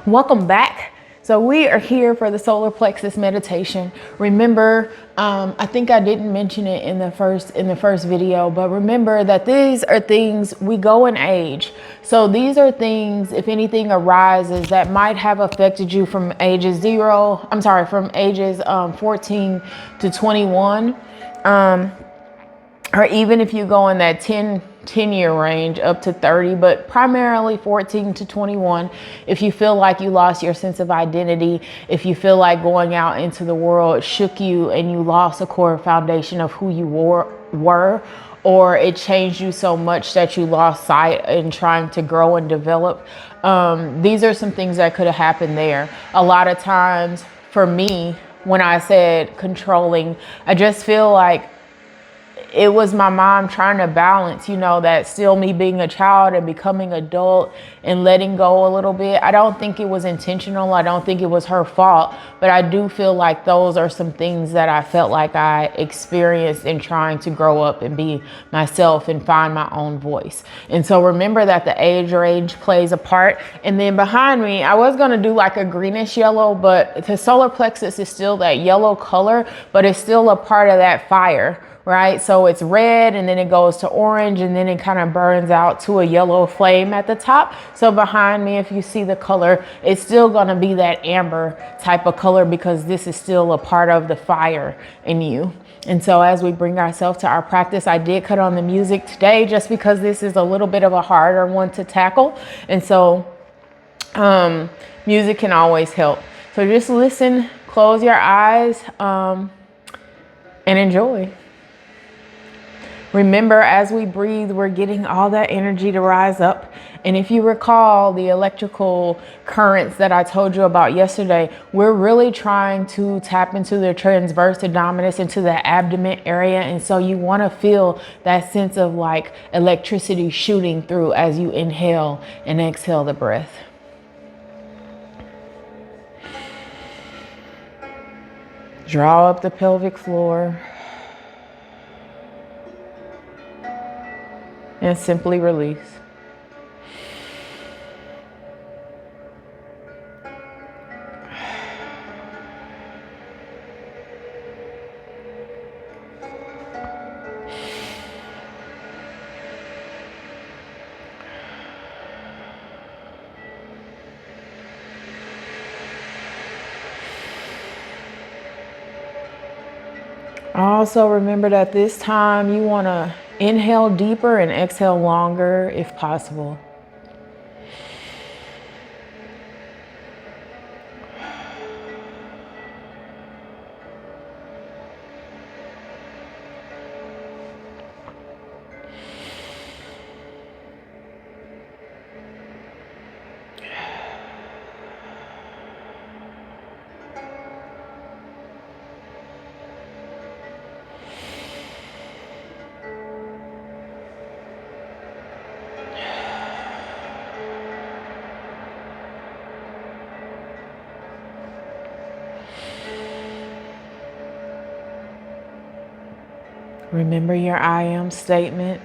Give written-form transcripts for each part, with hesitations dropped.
Welcome back. So we are here for the solar plexus meditation. Remember, I think I didn't mention it in the first video, but remember that these are things we go in age. So these are things, if anything arises that might have affected you from ages 14 to 21. Or even if you go in that 10-year range up to 30, but primarily 14 to 21. If you feel like you lost your sense of identity, if you feel like going out into the world shook you and you lost a core foundation of who you were, or it changed you so much that you lost sight in trying to grow and develop, these are some things that could have happened there. A lot of times for me, when I said controlling, I just feel like it was my mom trying to balance, that still me being a child and becoming adult and letting go a little bit. I don't think it was intentional. I don't think it was her fault, but I do feel like those are some things that I felt like I experienced in trying to grow up and be myself and find my own voice. And so remember that the age plays a part. And then behind me, I was going to do like a greenish yellow, but the solar plexus is still that yellow color, but it's still a part of that fire. Right? So it's red and then it goes to orange and then it kind of burns out to a yellow flame at the top. So behind me, if you see the color, it's still going to be that amber type of color because this is still a part of the fire in you. And so as we bring ourselves to our practice, I did cut on the music today just because this is a little bit of a harder one to tackle. And so music can always help. So just listen, close your eyes, and enjoy. Remember, as we breathe, we're getting all that energy to rise up. And if you recall the electrical currents that I told you about yesterday, we're really trying to tap into the transverse abdominis, into the abdomen area. And so you want to feel that sense of like electricity shooting through as you inhale and exhale the breath. Draw up the pelvic floor. And simply release. Also remember that this time you want to inhale deeper and exhale longer if possible. Remember your I am statement.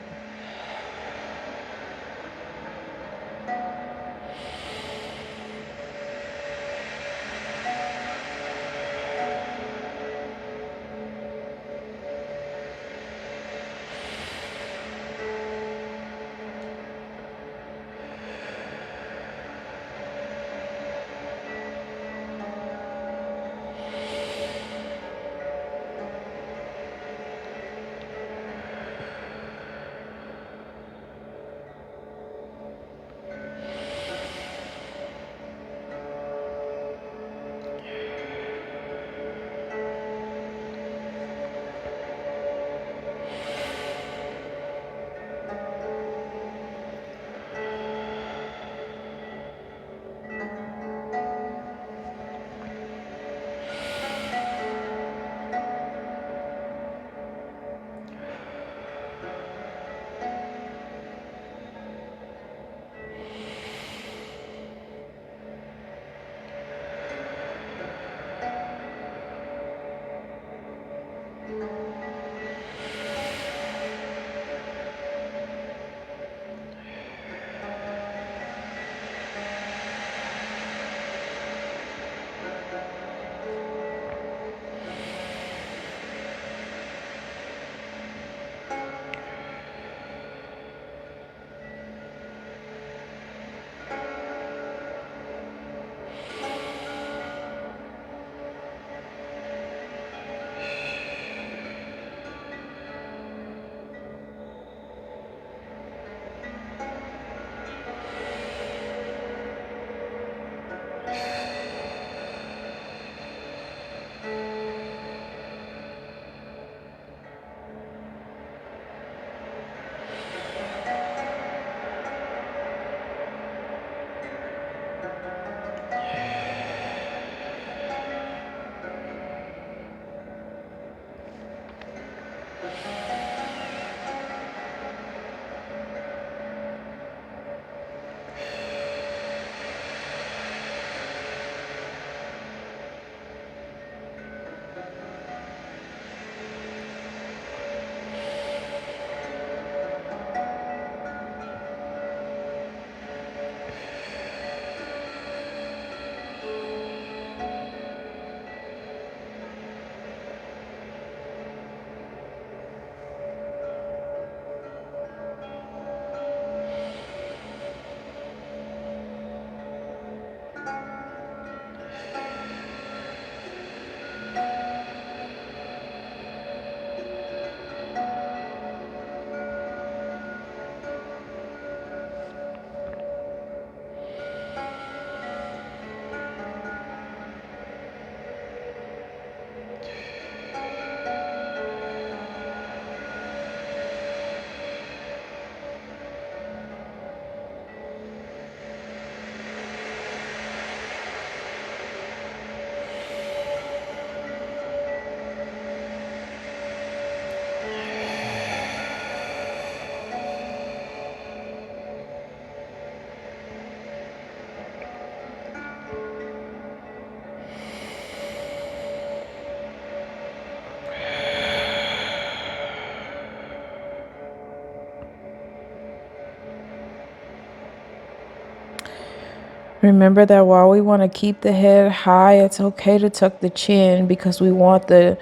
Remember that while we want to keep the head high, it's okay to tuck the chin because we want the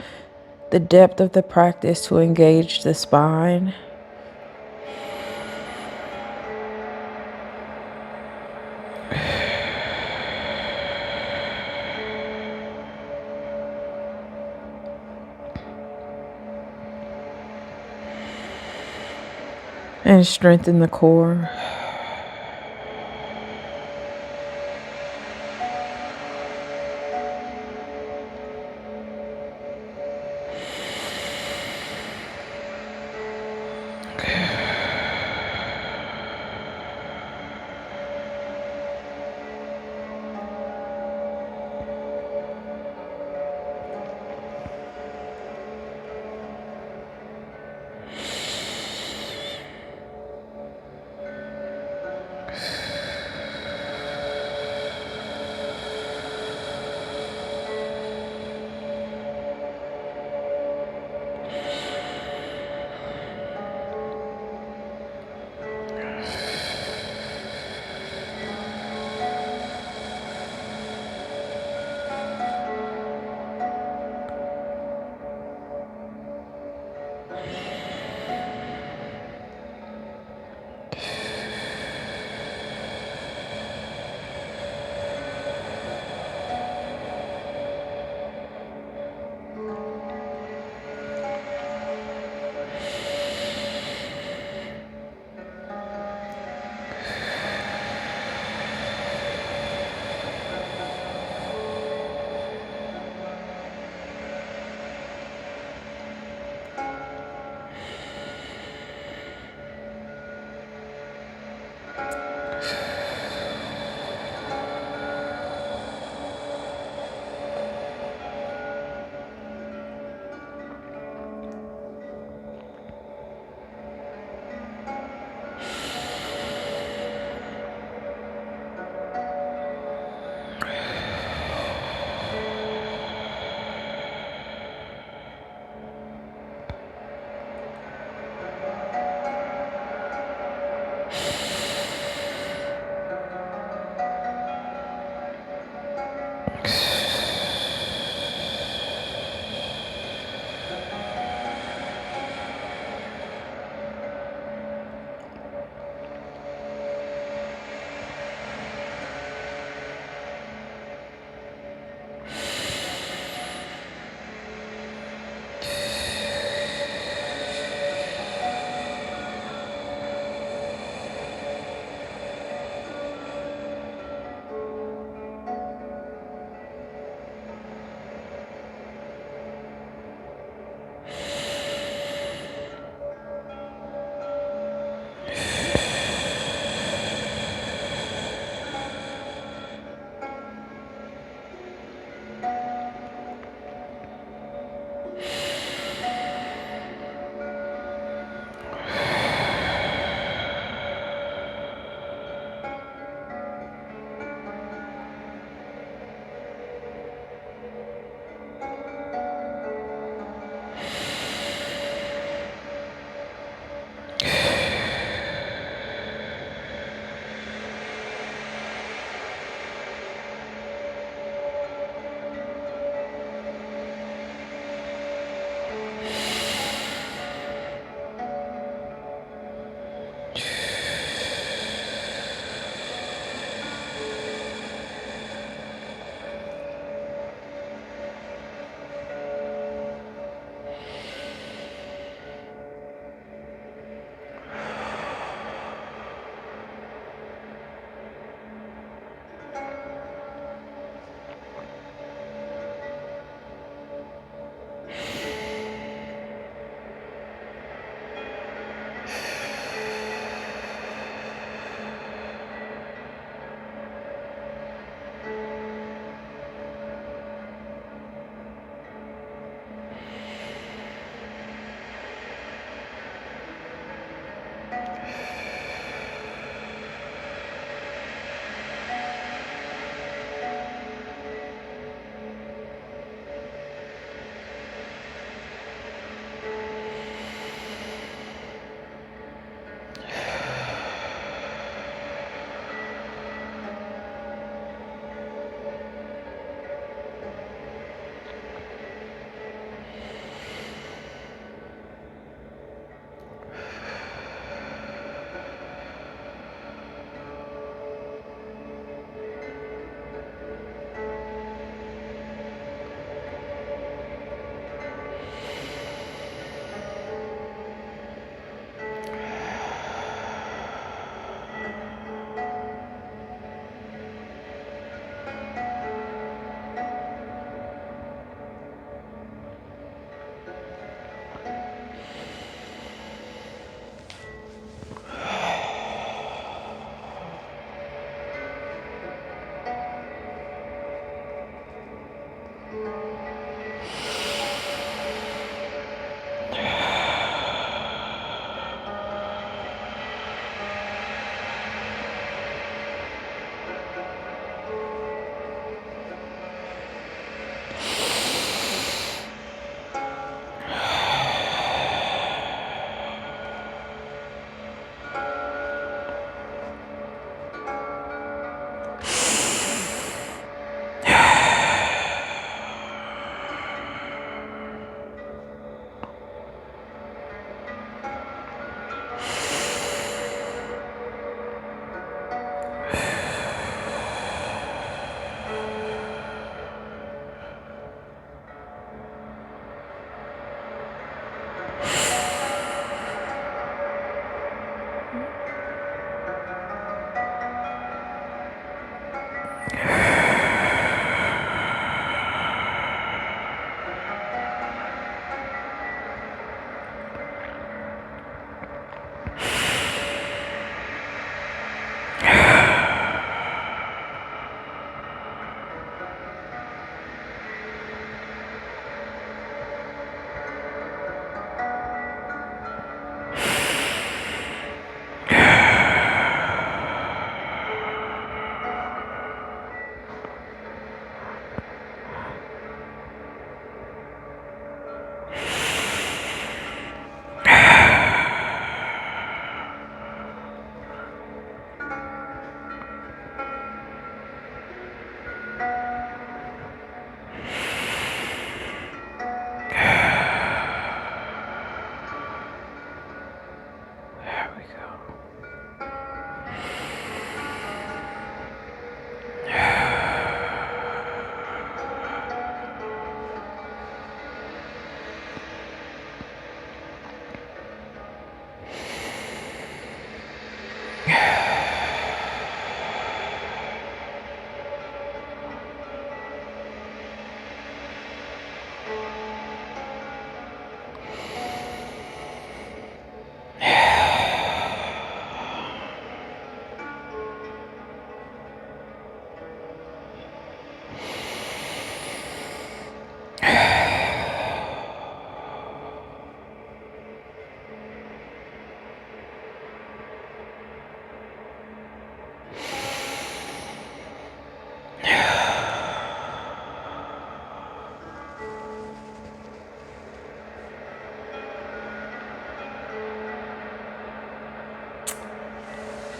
depth of the practice to engage the spine. And strengthen the core.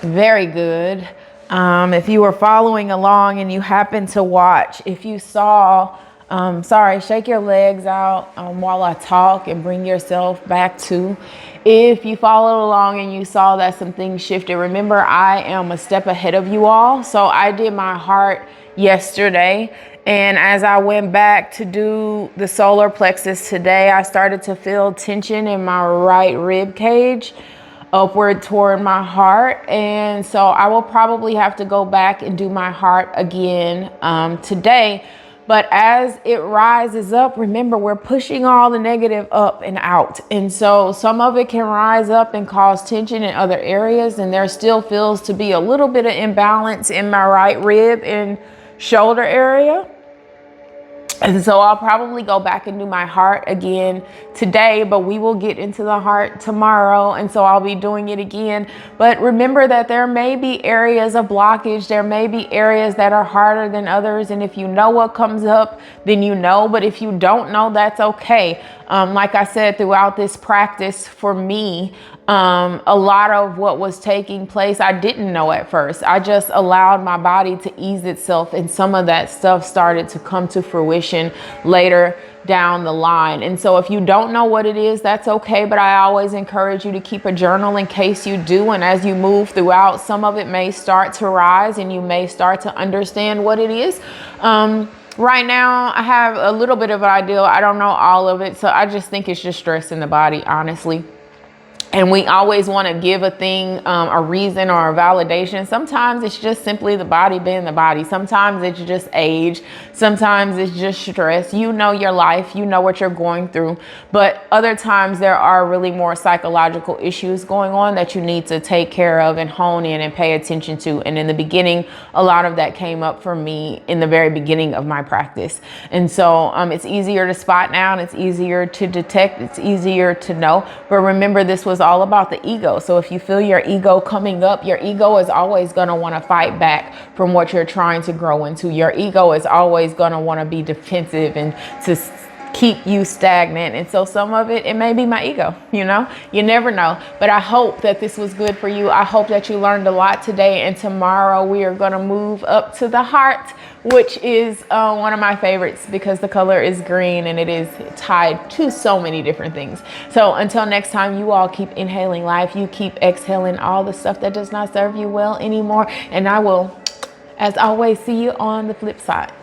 Very good. If you were following along and you happened to watch, if you saw, shake your legs out while I talk and bring yourself back to. If you followed along and you saw that some things shifted, remember I am a step ahead of you all. So I did my heart yesterday. And as I went back to do the solar plexus today, I started to feel tension in my right rib cage upward toward my heart. And so I will probably have to go back and do my heart again today. But as it rises up, remember, we're pushing all the negative up and out. And so some of it can rise up and cause tension in other areas. And there still feels to be a little bit of imbalance in my right rib and shoulder area. And so I'll probably go back and do my heart again today, but we will get into the heart tomorrow. And so I'll be doing it again. But remember that there may be areas of blockage. There may be areas that are harder than others. And if you know what comes up, then you know. But if you don't know, that's okay. Like I said, throughout this practice for me, a lot of what was taking place, I didn't know at first. I just allowed my body to ease itself, and some of that stuff started to come to fruition later down the line. And so if you don't know what it is, that's okay. But I always encourage you to keep a journal in case you do. And as you move throughout, some of it may start to rise and you may start to understand what it is. Right now, I have a little bit of an idea. I don't know all of it. So I just think it's just stress in the body, honestly. And we always want to give a thing a reason or a validation. Sometimes it's just simply the body being the body. Sometimes it's just age. Sometimes it's just stress. You know your life. You know what you're going through. But other times there are really more psychological issues going on that you need to take care of and hone in and pay attention to. And in the beginning, a lot of that came up for me in the very beginning of my practice. And so it's easier to spot now, and it's easier to detect. It's easier to know. But remember, this was all about the ego. So if you feel your ego coming up, your ego is always going to want to fight back from what you're trying to grow into. Your ego is always going to want to be defensive and to keep you stagnant. And so some of it may be my ego, you know, you never know. But I hope that this was good for you. I hope that you learned a lot today. And tomorrow we are going to move up to the heart, which is one of my favorites because the color is green and it is tied to so many different things. So until next time, you all keep inhaling life. You keep exhaling all the stuff that does not serve you well anymore. And I will, as always, see you on the flip side.